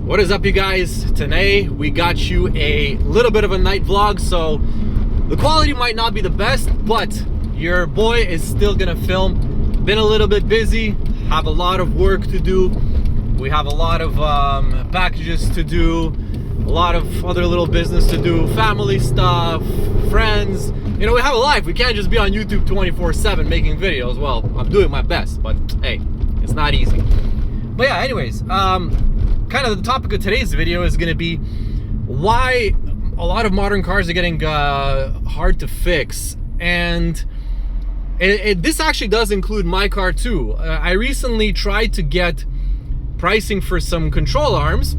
What is up, you guys? Today we got you a little bit of a night vlog, so the quality might not be the best, but your boy is still gonna film. Been a little bit busy, have a lot of work to do. We have a lot of packages to do, a lot of other little business to do, family stuff, friends. You know, we have a life. We can't just be on YouTube 24/7 making videos. Well, I'm doing my best, but hey, it's not easy. But yeah, anyways, kind of the topic of today's video is going to be why a lot of modern cars are getting hard to fix. And this actually does include my car too. I recently tried to get pricing for some control arms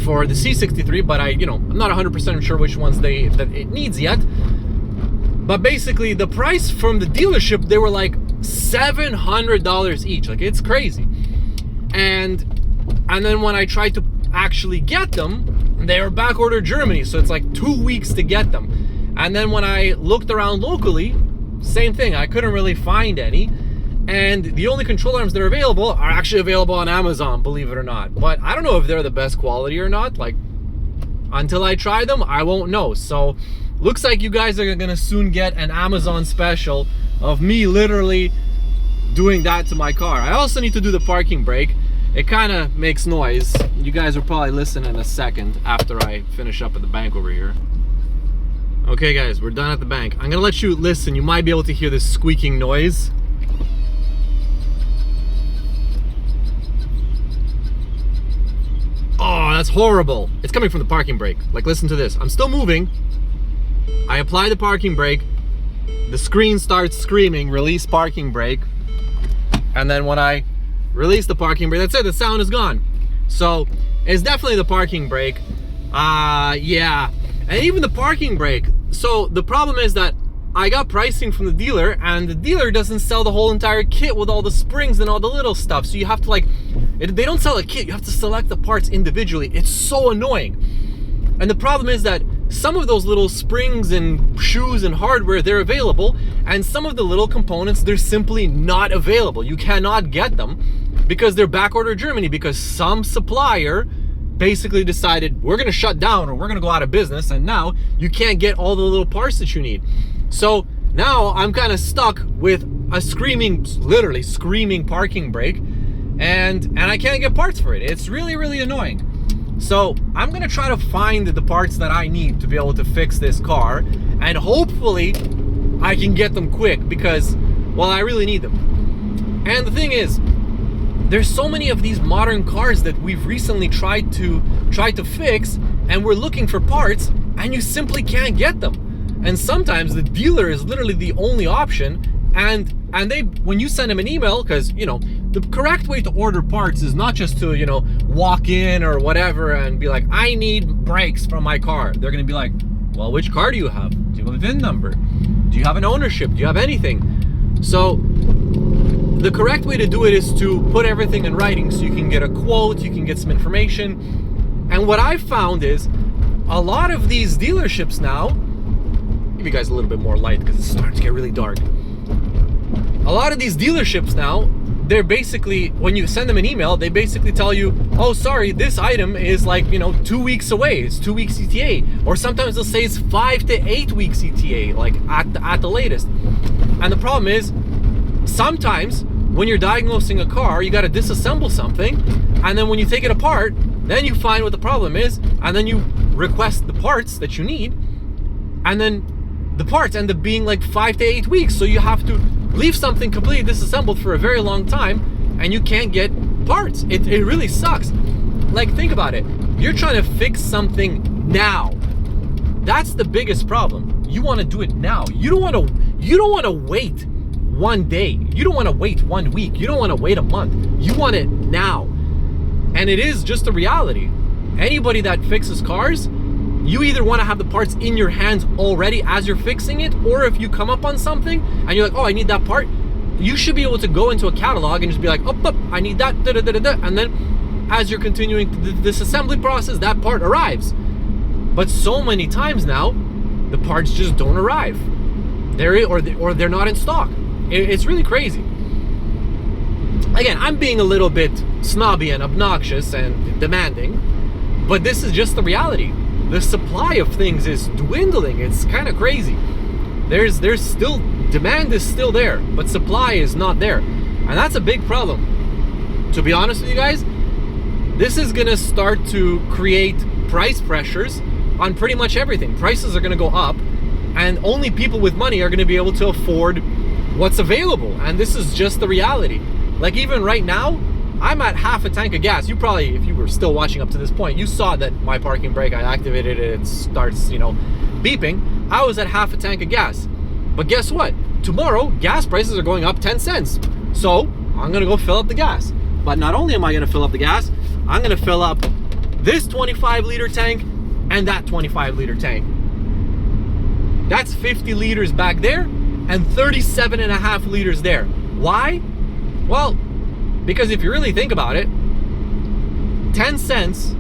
for the C63, but I'm not 100% sure which ones that it needs yet. But basically the price from the dealership, they were like $700 each. Like, it's crazy. And then when I tried to actually get them, they were back ordered Germany, so it's like 2 weeks to get them. And then when I looked around locally, same thing, I couldn't really find any. And the only control arms that are available are actually available on Amazon, believe it or not. But I don't know if they're the best quality or not. Like, until I try them, I won't know. So looks like you guys are gonna soon get an Amazon special of me literally doing that to my car. I also need to do the parking brake. It kind of makes noise. You guys will probably listen in a second after I finish up at the bank over here. Okay guys, we're done at the bank. I'm gonna let you listen. You might be able to hear this squeaking noise. Oh, that's horrible. It's coming from the parking brake. Like, listen to this. I'm still moving. I apply the parking brake. The screen starts screaming, release parking brake. And then when I release the parking brake, that's it, the sound is gone. So it's definitely the parking brake. Yeah, and even the parking brake. So the problem is that I got pricing from the dealer, and the dealer doesn't sell the whole entire kit with all the springs and all the little stuff. So you have to, like, they don't sell a kit, you have to select the parts individually. It's so annoying. And the problem is that some of those little springs and shoes and hardware, they're available, and some of the little components, they're simply not available. You cannot get them because they're back ordered Germany, because some supplier basically decided we're gonna shut down or we're gonna go out of business, and now you can't get all the little parts that you need. So now I'm kind of stuck with a literally screaming parking brake, and I can't get parts for it. It's really, really annoying. So I'm gonna try to find the parts that I need to be able to fix this car, and hopefully I can get them quick, because, well, I really need them. And the thing is, there's so many of these modern cars that we've recently tried to fix, and we're looking for parts and you simply can't get them. And sometimes the dealer is literally the only option, and they, when you send them an email, because the correct way to order parts is not just to walk in or whatever and be like, I need brakes from my car. They're gonna be like, well, which car do you have? Do you have a VIN number? Do you have an ownership? Do you have anything? So the correct way to do it is to put everything in writing, so you can get a quote, you can get some information. And what I've found is a lot of these dealerships now, give you guys a little bit more light because it's starting to get really dark. A lot of these dealerships now, they're basically, when you send them an email, they basically tell you, oh, sorry, this item is like 2 weeks away, it's 2 weeks ETA. Or sometimes they'll say it's 5 to 8 weeks ETA, like at the latest. And the problem is, sometimes when you're diagnosing a car, you got to disassemble something, and then when you take it apart, then you find what the problem is, and then you request the parts that you need, and then the parts end up being like 5 to 8 weeks. So you have to leave something completely disassembled for a very long time, and you can't get parts. It really sucks. Like, think about it. You're trying to fix something now. That's the biggest problem. You want to do it now. You don't want to wait 1 day. You don't want to wait 1 week. You don't want to wait a month. You want it now. And it is just a reality. Anybody that fixes cars, you either want to have the parts in your hands already as you're fixing it, or if you come up on something and you're like, oh, I need that part, you should be able to go into a catalog and just be like, oh, I need that, da, da, da, da, da. And then as you're continuing this assembly process, that part arrives. But so many times now, the parts just don't arrive. They're not in stock. It's really crazy. Again, I'm being a little bit snobby and obnoxious and demanding, But this is just the reality. The supply of things is dwindling. It's kind of crazy. There's still, demand is still there, but supply is not there. And that's a big problem. To be honest with you guys, this is gonna start to create price pressures on pretty much everything. Prices are gonna go up, and only people with money are gonna be able to afford what's available. And this is just the reality. Like even right now, I'm at half a tank of gas. You probably, if you were still watching up to this point, you saw that my parking brake, I activated it, it starts, beeping. I was at half a tank of gas. But guess what? Tomorrow, gas prices are going up 10 cents. So I'm gonna go fill up the gas. But not only am I gonna fill up the gas, I'm gonna fill up this 25-liter tank and that 25-liter tank. That's 50 liters back there and 37.5 liters there. Why? Well, because if you really think about it, 10 cents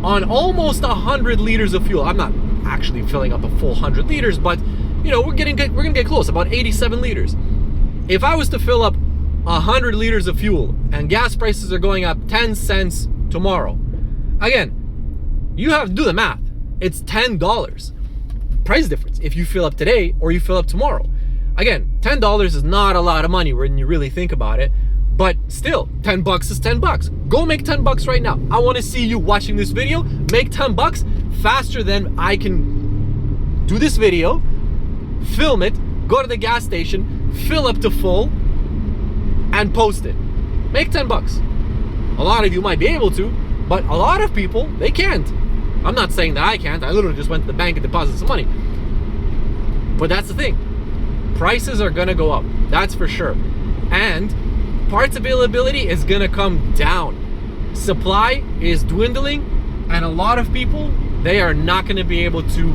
on almost 100 liters of fuel. I'm not actually filling up a full 100 liters, but we're gonna get close, about 87 liters. If I was to fill up 100 liters of fuel and gas prices are going up 10 cents tomorrow, again, you have to do the math. It's $10 price difference if you fill up today or you fill up tomorrow. Again, $10 is not a lot of money when you really think about it, but still, 10 bucks is 10 bucks. Go make 10 bucks right now. I want to see you watching this video make 10 bucks faster than I can do this video, film it, go to the gas station, fill up to full, and post it. Make 10 bucks. A lot of you might be able to, but a lot of people, they can't. I'm not saying that I can't. I literally just went to the bank and deposited some money. But that's the thing. Prices are gonna go up. That's for sure. And parts availability is gonna come down. Supply is dwindling, and a lot of people, they are not gonna be able to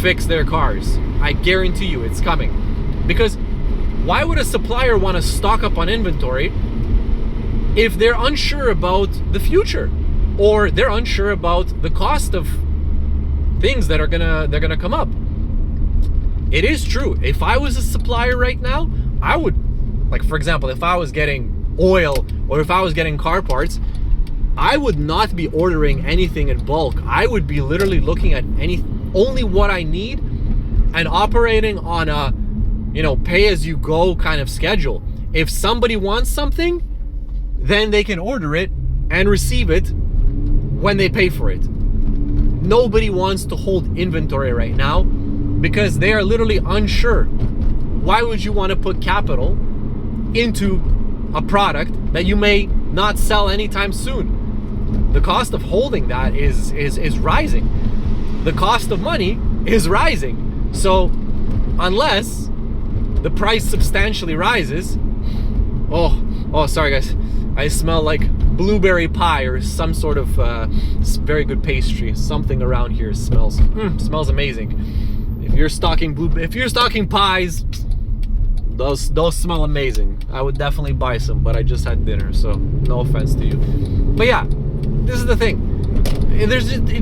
fix their cars. I guarantee you it's coming. Because why would a supplier want to stock up on inventory if they're unsure about the future, or they're unsure about the cost of things that they're gonna come up? It is true. If I was a supplier right now, I would, like for example, if I was getting oil or if I was getting car parts, I would not be ordering anything in bulk. I would be literally looking at only what I need and operating on a pay-as-you-go kind of schedule. If somebody wants something, then they can order it and receive it when they pay for it. Nobody wants to hold inventory right now because they are literally unsure. Why would you want to put capital into a product that you may not sell anytime soon? The cost of holding that is rising. The cost of money is rising. So unless the price substantially rises, oh sorry guys, I smell like blueberry pie or some sort of very good pastry. Something around here smells amazing. If you're stocking pies, those smell amazing. I would definitely buy some, but I just had dinner, so no offense to you. But yeah, this is the thing. It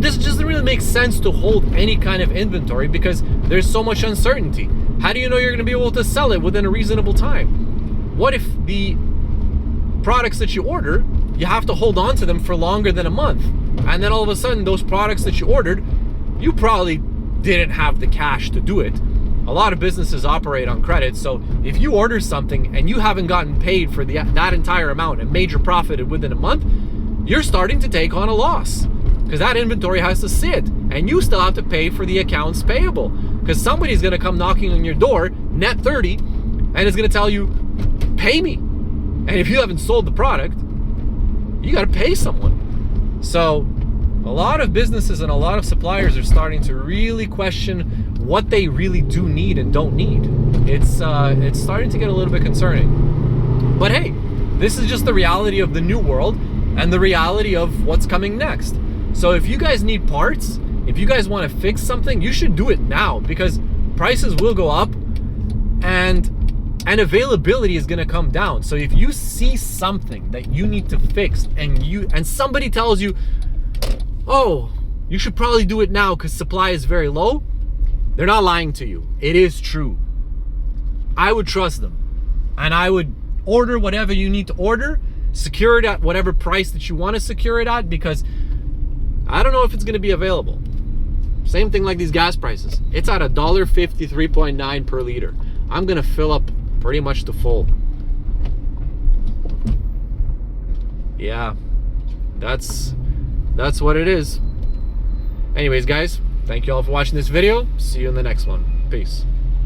just doesn't really make sense to hold any kind of inventory because there's so much uncertainty. How do you know you're going to be able to sell it within a reasonable time? What if the products that you order, you have to hold on to them for longer than a month, and then all of a sudden those products that you ordered, you probably didn't have the cash to do it. A lot of businesses operate on credit, so if you order something and you haven't gotten paid for that entire amount and made your profit within a month, you're starting to take on a loss because that inventory has to sit and you still have to pay for the accounts payable because somebody's going to come knocking on your door, net 30, and is going to tell you, pay me. And if you haven't sold the product, you got to pay someone. So a lot of businesses and a lot of suppliers are starting to really question what they really do need and don't need. It's starting to get a little bit concerning. But hey, this is just the reality of the new world and the reality of what's coming next. So if you guys need parts, if you guys want to fix something, you should do it now because prices will go up and availability is going to come down. So if you see something that you need to fix and somebody tells you, oh, you should probably do it now because supply is very low, they're not lying to you. It is true. I would trust them. And I would order whatever you need to order, secure it at whatever price that you want to secure it at, because I don't know if it's going to be available. Same thing like these gas prices. It's at $1.53.9 per liter. I'm going to fill up pretty much to full. Yeah, that's what it is. Anyways, guys, thank you all for watching this video. See you in the next one. Peace.